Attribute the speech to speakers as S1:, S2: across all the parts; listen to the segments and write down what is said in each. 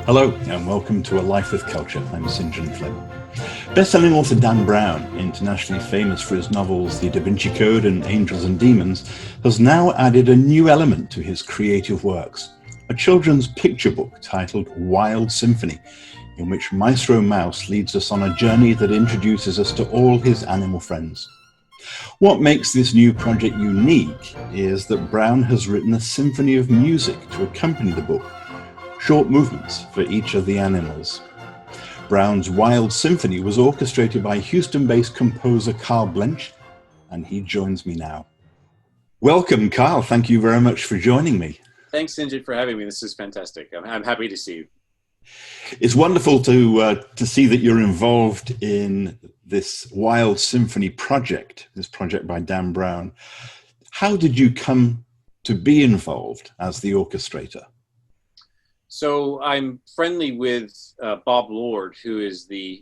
S1: Hello and welcome to A Life with Culture. I'm St. John Flynn. Best-selling author Dan Brown, internationally famous for his novels The Da Vinci Code and Angels and Demons, has now added a new element to his creative works, a children's picture book titled Wild Symphony, in which Maestro Mouse leads us on a journey that introduces us to all his animal friends. What makes this new project unique is that Brown has written a symphony of music to accompany the book, short movements for each of the animals. Brown's Wild Symphony was orchestrated by Houston-based composer Karl Blench, and he joins me now. Welcome, Karl. Thank you very much for joining me.
S2: Thanks, Sinjit, for having me. This is fantastic. I'm happy to see you.
S1: It's wonderful to see that you're involved in this Wild Symphony project, this project by Dan Brown. How did you come to be involved as the orchestrator?
S2: So I'm friendly with Bob Lord, who is the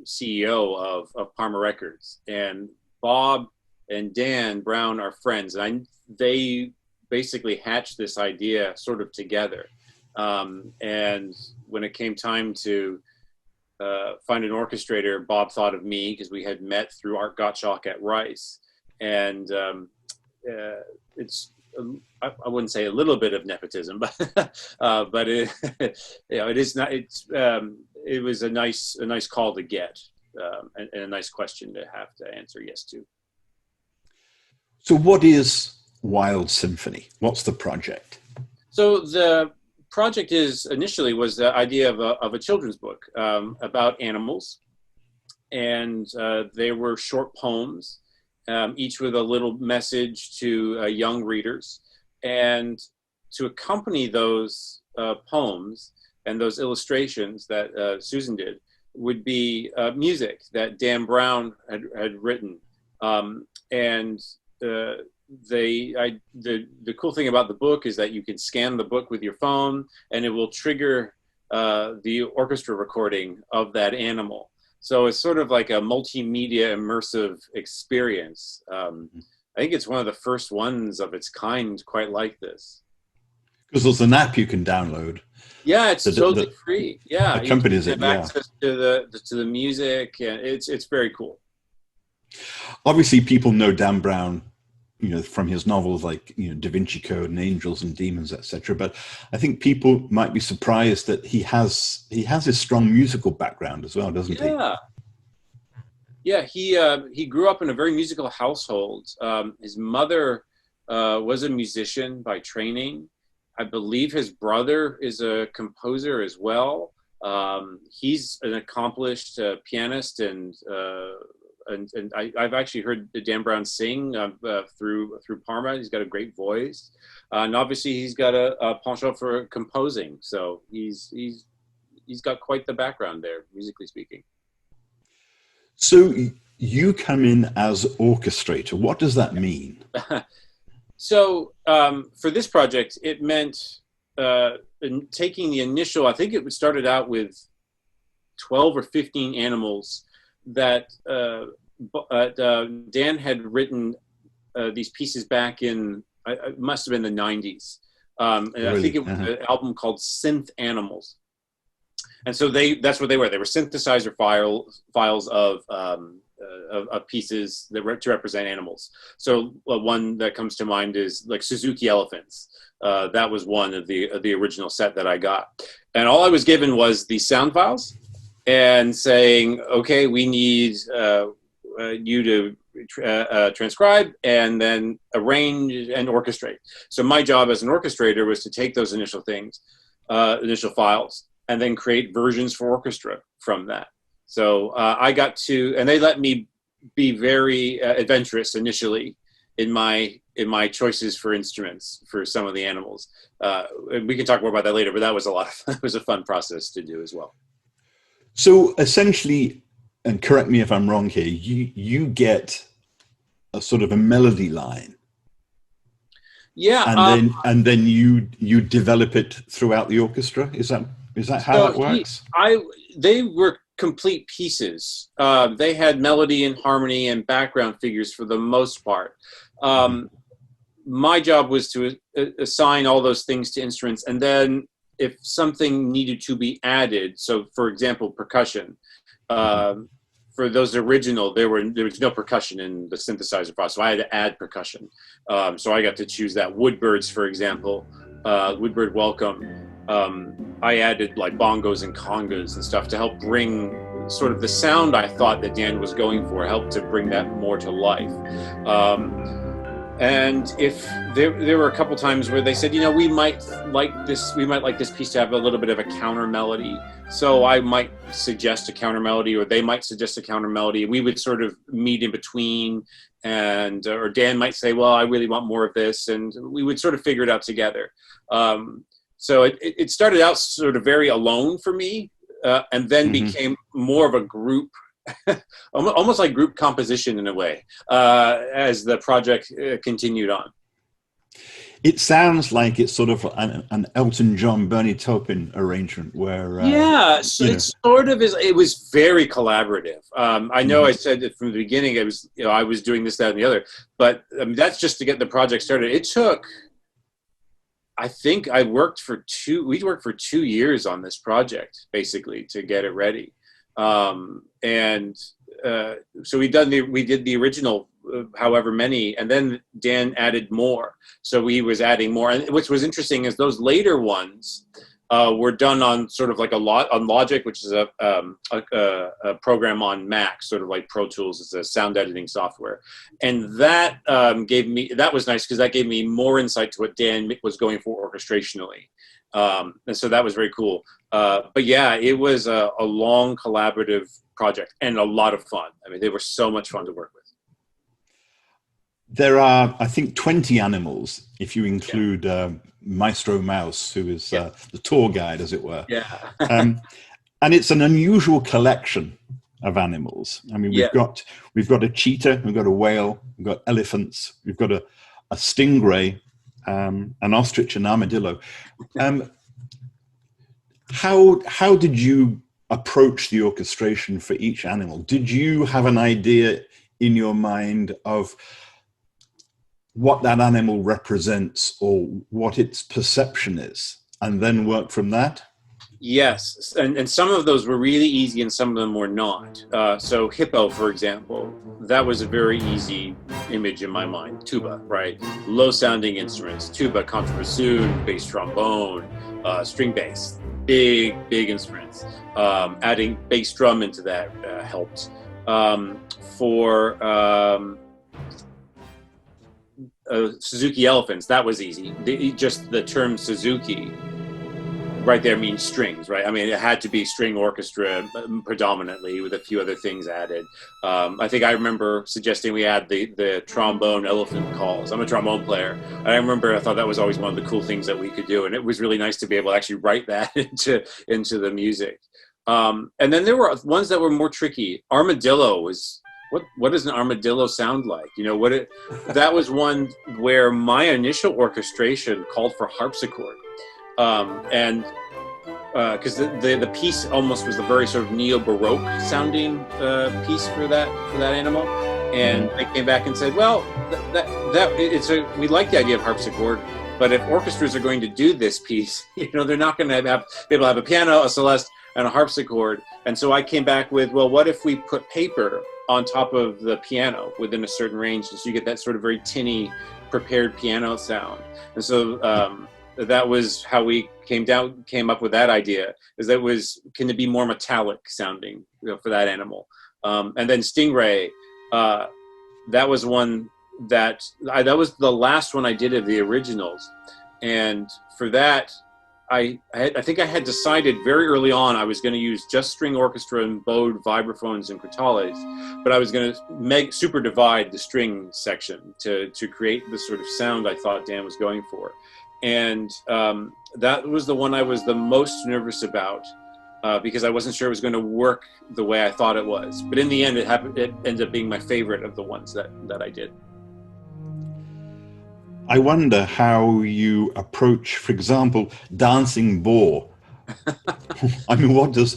S2: CEO of Parma Records, and Bob and Dan Brown are friends, and they basically hatched this idea sort of together. And when it came time to find an orchestrator, Bob thought of me because we had met through Art Gottschalk at Rice, and it's I wouldn't say a little bit of nepotism, but it, it is not. It was a nice call to get, and a nice question to have to answer yes to.
S1: So, what is Wild Symphony? What's the project?
S2: So the project initially was the idea of a children's book about animals, and they were short poems. Each with a little message to young readers, and to accompany those poems and those illustrations that Susan did would be music that Dan Brown had written. And the cool thing about the book is that you can scan the book with your phone and it will trigger the orchestra recording of that animal. So it's sort of like a multimedia immersive experience. I think it's one of the first ones of its kind quite like this.
S1: Because there's an app you can download.
S2: Yeah, it's totally free. Yeah,
S1: accompanies it.
S2: You have access to the music, and it's very cool.
S1: Obviously, people know Dan Brown, from his novels like Da Vinci Code and Angels and Demons, etc. But I think people might be surprised that he has this strong musical background as well, doesn't he?
S2: Yeah. He grew up in a very musical household. His mother was a musician by training. I believe his brother is a composer as well. He's an accomplished pianist and I've actually heard Dan Brown sing through Parma. He's got a great voice, and obviously he's got a penchant for composing. So he's got quite the background there, musically speaking.
S1: So you come in as orchestrator. What does that mean?
S2: So for this project, it meant taking the initial. I think it started out with 12 or 15 animals that Dan had written these pieces back in, it must have been the 90s. And really? I think it was an album called Synth Animals. And so that's what they were. They were synthesizer files of pieces to represent animals. So one that comes to mind is like Suzuki elephants. That was one of the original set that I got. And all I was given was the sound files, and saying, okay, we need you to transcribe and then arrange and orchestrate. So my job as an orchestrator was to take those initial things, initial files, and then create versions for orchestra from that. So I got to, and they let me be very adventurous initially in my choices for instruments for some of the animals. We can talk more about that later, but that was it was a fun process to do as well.
S1: So essentially, and correct me if I'm wrong here, you get a sort of a melody line.
S2: Yeah.
S1: And then you develop it throughout the orchestra. Is that how it works?
S2: They were complete pieces. They had melody and harmony and background figures for the most part. My job was to assign all those things to instruments and then if something needed to be added, so for example, percussion, for those original, there was no percussion in the synthesizer process, so I had to add percussion. So I got to choose that. Woodbirds, for example, Woodbird Welcome, I added like bongos and congas and stuff to help bring sort of the sound I thought that Dan was going for, helped to bring that more to life. And if there were a couple times where they said, we might like this piece to have a little bit of a counter melody. So I might suggest a counter melody, or they might suggest a counter melody. We would sort of meet in between, or Dan might say, well, I really want more of this. And we would sort of figure it out together. So it started out sort of very alone for me, and then became more of a group, almost like group composition in a way, as the project continued on.
S1: It sounds like it's sort of an Elton John, Bernie Taupin arrangement where...
S2: so it sort of is. It was very collaborative. I know I said it from the beginning, it was, I was doing this, that, and the other, but that's just to get the project started. It took, I think we worked for 2 years on this project, basically, to get it ready. So we did the original, however many, and then Dan added more. So he was adding more, and which was interesting is those later ones were done on sort of like on Logic, which is a program on Mac, sort of like Pro Tools. It's a sound editing software, and that that was nice because that gave me more insight to what Dan was going for orchestrationally. And so that was very cool. But yeah, it was a long collaborative project and a lot of fun. I mean, they were so much fun to work with.
S1: There are, I think, 20 animals, if you include Maestro Mouse, who is the tour guide, as it were.
S2: Yeah.
S1: And it's an unusual collection of animals. I mean, we've got a cheetah, we've got a whale, we've got elephants, we've got a stingray, an ostrich, an armadillo. How did you approach the orchestration for each animal? Did you have an idea in your mind of what that animal represents or what its perception is, and then work from that?
S2: Yes, and some of those were really easy and some of them were not. So hippo, for example, that was a very easy image in my mind. Tuba, right? Low-sounding instruments, tuba, contrabassoon, bass trombone, string bass, big instruments. Adding bass drum into that helped. Suzuki elephants, that was easy. Just the term Suzuki right there means strings, right? I mean, it had to be string orchestra predominantly, with a few other things added. I think I remember suggesting we add the trombone elephant calls. I'm a trombone player, and I thought that was always one of the cool things that we could do, and it was really nice to be able to actually write that into the music. And then there were ones that were more tricky. Armadillo was... What does an armadillo sound like? That was one where my initial orchestration called for harpsichord, and because the piece almost was the very sort of neo-baroque sounding piece for that animal, and they came back and said, well, we like the idea of harpsichord, but if orchestras are going to do this piece, they're not going to be able to have a piano, a celeste, and a harpsichord. And so I came back with, well, what if we put paper on top of the piano within a certain range, and so you get that sort of very tinny prepared piano sound. And so that was how we came up with that idea, can it be more metallic sounding for that animal. And then stingray, that was one that was the last one I did of the originals, and for that I think I had decided very early on I was going to use just string orchestra and bowed vibraphones and crotales, but I was going to super divide the string section to create the sort of sound I thought Dan was going for. And that was the one I was the most nervous about, because I wasn't sure it was going to work the way I thought it was. But in the end, it ended up being my favorite of the ones that I did.
S1: I wonder how you approach, for example, dancing boar. I mean, what does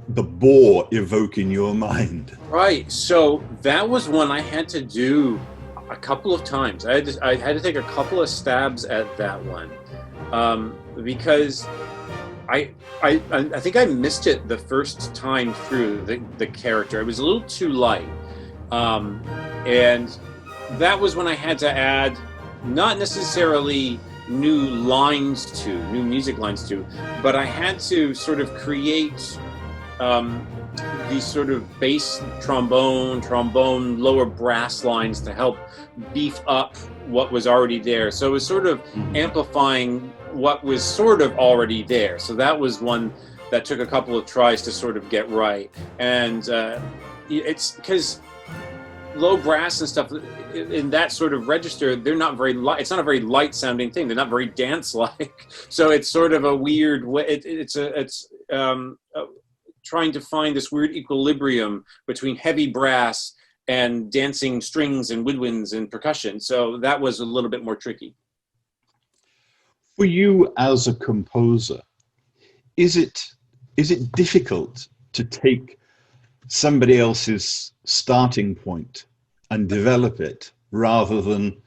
S1: the boar evoke in your mind?
S2: Right. So that was one I had to do a couple of times. I had to take a couple of stabs at that one. because I think I missed it the first time through the character. It was a little too light, and that was when I had to add not necessarily new music lines to, but I had to sort of create these sort of bass trombone, lower brass lines to help beef up what was already there. So it was sort of amplifying what was sort of already there. So that was one that took a couple of tries to sort of get right. And it's because low brass and stuff in that sort of register, they're not very light. It's not a very light sounding thing. They're not very dance like. So it's sort of a weird way. It's trying to find this weird equilibrium between heavy brass and dancing strings and woodwinds and percussion. So that was a little bit more tricky.
S1: For you as a composer, is it difficult to take somebody else's starting point and develop it rather than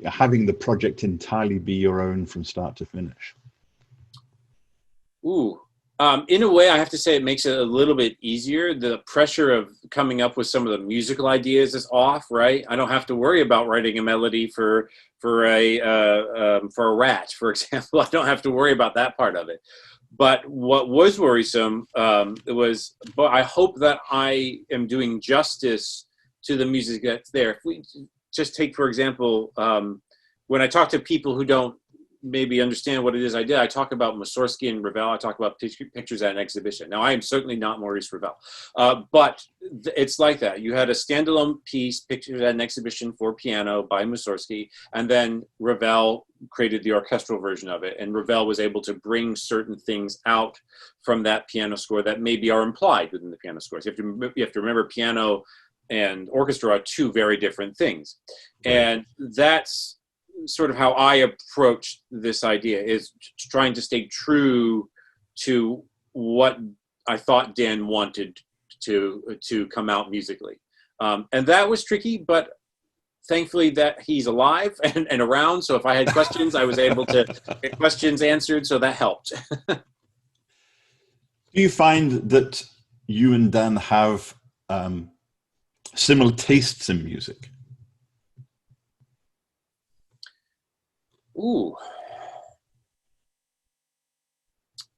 S1: having the project entirely be your own from start to finish?
S2: Ooh. In a way, I have to say it makes it a little bit easier. The pressure of coming up with some of the musical ideas is off, right? I don't have to worry about writing a melody for a rat, for example. I don't have to worry about that part of it. But what was worrisome was, but I hope that I am doing justice to the music that's there. If we just take, for example, when I talk to people who don't maybe understand what it is I did, I talk about Mussorgsky and Ravel. I talk about pictures at an exhibition. Now, I am certainly not Maurice Ravel, but it's like that. You had a standalone piece, Pictures at an Exhibition for piano by Mussorgsky, and then Ravel created the orchestral version of it. And Ravel was able to bring certain things out from that piano score that maybe are implied within the piano scores. You have to remember piano and orchestra are two very different things. Right. And that's sort of how I approach this idea, is trying to stay true to what I thought Dan wanted to come out musically. And that was tricky, but thankfully that he's alive and around. So if I had questions, I was able to get questions answered. So that helped.
S1: Do you find that you and Dan have similar tastes in music?
S2: Ooh,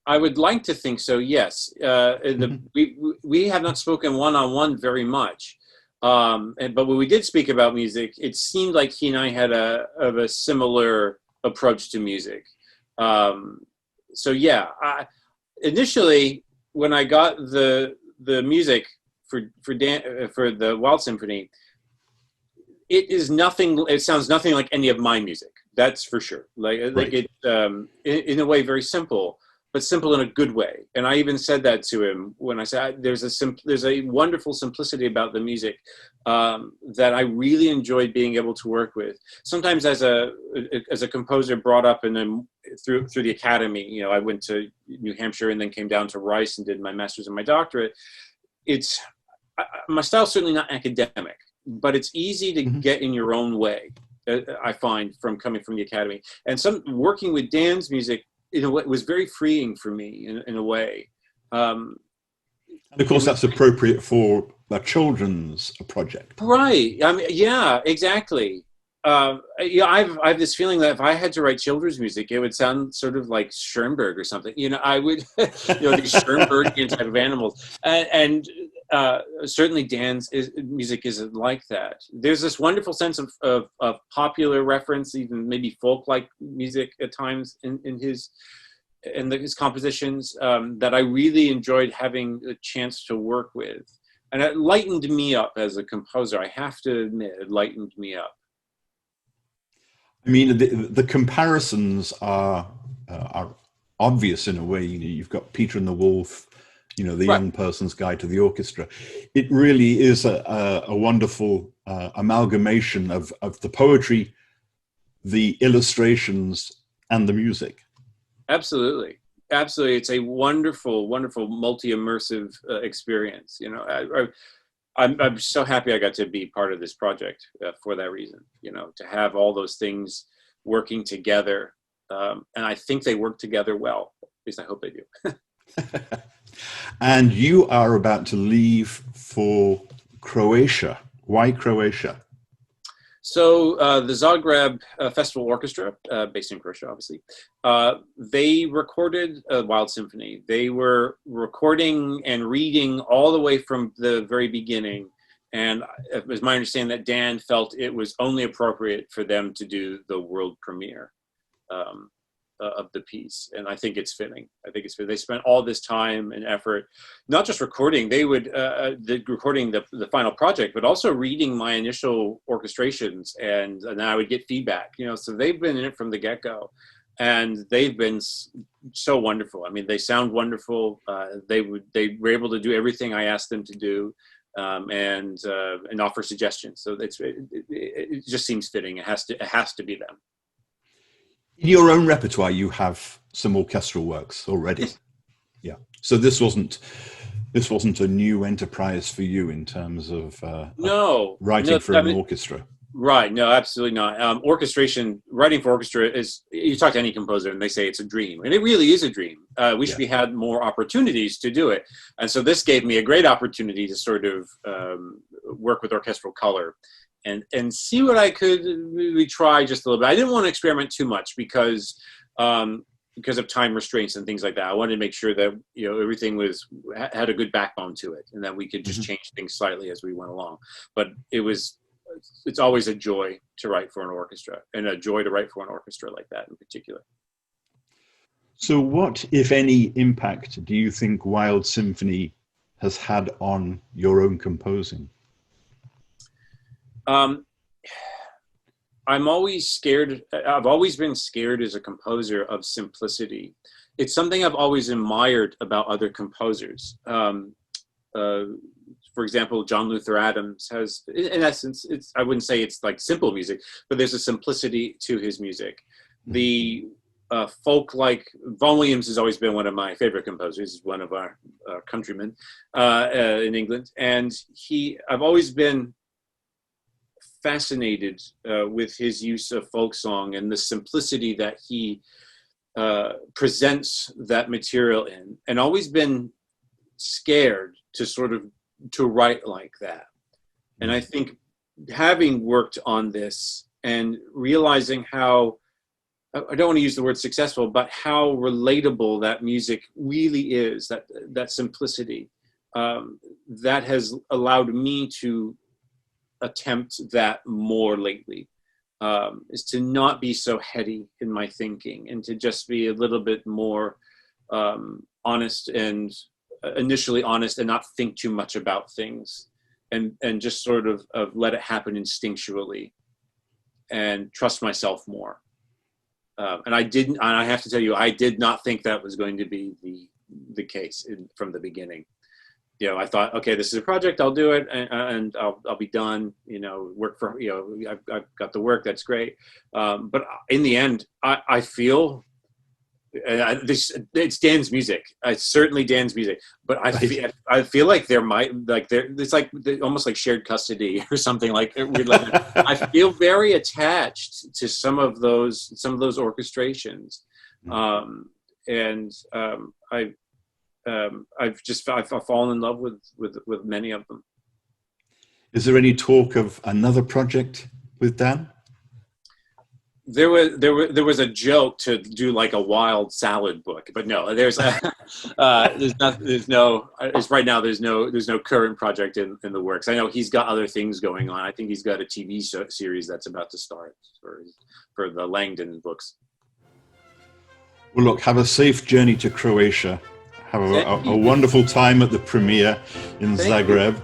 S2: I would like to think so. Yes, we have not spoken one-on-one very much, but when we did speak about music, it seemed like he and I had a similar approach to music. So yeah, initially when I got the music for the Wild Symphony, it sounds nothing like any of my music. That's for sure. Like it, in a way, very simple, but simple in a good way. And I even said that to him when I said, there's a wonderful simplicity about the music that I really enjoyed being able to work with. Sometimes as a composer brought up through the academy, you know, I went to New Hampshire and then came down to Rice and did my master's and my doctorate. My style's certainly not academic, but it's easy to get in your own way. I find coming from the academy, and working with Dan's music, you know, was very freeing for me in a way. And
S1: of course, that's appropriate for a children's project,
S2: right? I mean, yeah, exactly. Yeah, I have this feeling that if I had to write children's music, it would sound sort of like Schoenberg or something. You know, I would, you know, these Schoenbergian type of animals, and certainly Dan's music isn't like that. There's this wonderful sense of popular reference, even maybe folk-like music at times in his compositions that I really enjoyed having a chance to work with, and it lightened me up as a composer. I have to admit, it lightened me up.
S1: I mean, the comparisons are obvious in a way. You know, you've got Peter and the Wolf, you know, the
S2: right.
S1: Young Person's Guide to the Orchestra. It really is a wonderful amalgamation of the poetry, the illustrations, and the music.
S2: Absolutely. Absolutely. It's a wonderful, wonderful multi-immersive experience. You know, I'm so happy I got to be part of this project for that reason, you know, to have all those things working together And I think they work together well. At least I hope they do.
S1: And you are about to leave for Croatia. Why Croatia?
S2: So the Zagreb Festival Orchestra, based in Croatia, obviously, they recorded Wild Symphony. They were recording and reading all the way from the very beginning. And it was my understanding that Dan felt it was only appropriate for them to do the world premiere of the piece. And I think it's fitting. I think it's fitting. They spent all this time and effort, not just recording, they would, recording the final project, but also reading my initial orchestrations. And I would get feedback, so they've been in it from the get-go. And they've been so wonderful. I mean, they sound wonderful. They were able to do everything I asked them to do. And offer suggestions. So it just seems fitting. It has to be them.
S1: In your own repertoire, you have some orchestral works already.
S2: Yes.
S1: Yeah. So this wasn't a new enterprise for you in terms of writing for an orchestra.
S2: Right. No, absolutely not. Orchestration, writing for orchestra is, you talk to any composer and they say it's a dream. And it really is a dream. We should be had more opportunities to do it. And so this gave me a great opportunity to sort of work with orchestral color and see what I could maybe try just a little bit. I didn't want to experiment too much because of time restraints and things like that. I wanted to make sure that everything had a good backbone to it and that we could just change things slightly as we went along. But it's always a joy to write for an orchestra, and a joy to write for an orchestra like that in particular.
S1: So what, if any, impact do you think Wild Symphony has had on your own composing?
S2: I'm always scared. I've always been scared as a composer of simplicity. It's something I've always admired about other composers. For example, John Luther Adams has, in essence, I wouldn't say it's like simple music, but there's a simplicity to his music. The folk like Vaughan Williams has always been one of my favorite composers. He's one of our countrymen in England. And I've always been fascinated with his use of folk song and the simplicity that he presents that material in, and always been scared to write like that. And I think having worked on this and realizing how, I don't want to use the word successful, but how relatable that music really is, that simplicity, that has allowed me to attempt that more lately, is to not be so heady in my thinking and to just be a little bit more honest and initially honest and not think too much about things and just sort of let it happen instinctually and trust myself more. And I have to tell you, I did not think that was going to be the case from the beginning. I thought, okay, this is a project, I'll do it, and I'll be done. Work for, I've got the work, that's great. But in the end, I feel it's Dan's music. It's certainly Dan's music. But I feel like it's like almost like shared custody or something like weird like that. I feel very attached to some of those orchestrations, I've fallen in love with many of them.
S1: Is there any talk of another project with Dan?
S2: There was a joke to do like a wild salad book, but no, right now there's no current project in the works. I know he's got other things going on. I think he's got a TV series that's about to start for the Langdon books.
S1: Well, look, have a safe journey to Croatia. Have a wonderful time at the premiere in Zagreb.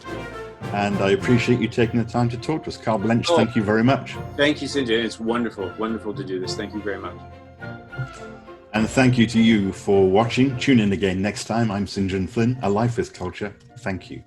S1: And I appreciate you taking the time to talk to us. Karl Blench, thank you very much.
S2: Thank you, Sinjin. It's wonderful to do this. Thank you very much.
S1: And thank you to you for watching. Tune in again next time. I'm Sinjin Flynn, A Life with Culture. Thank you.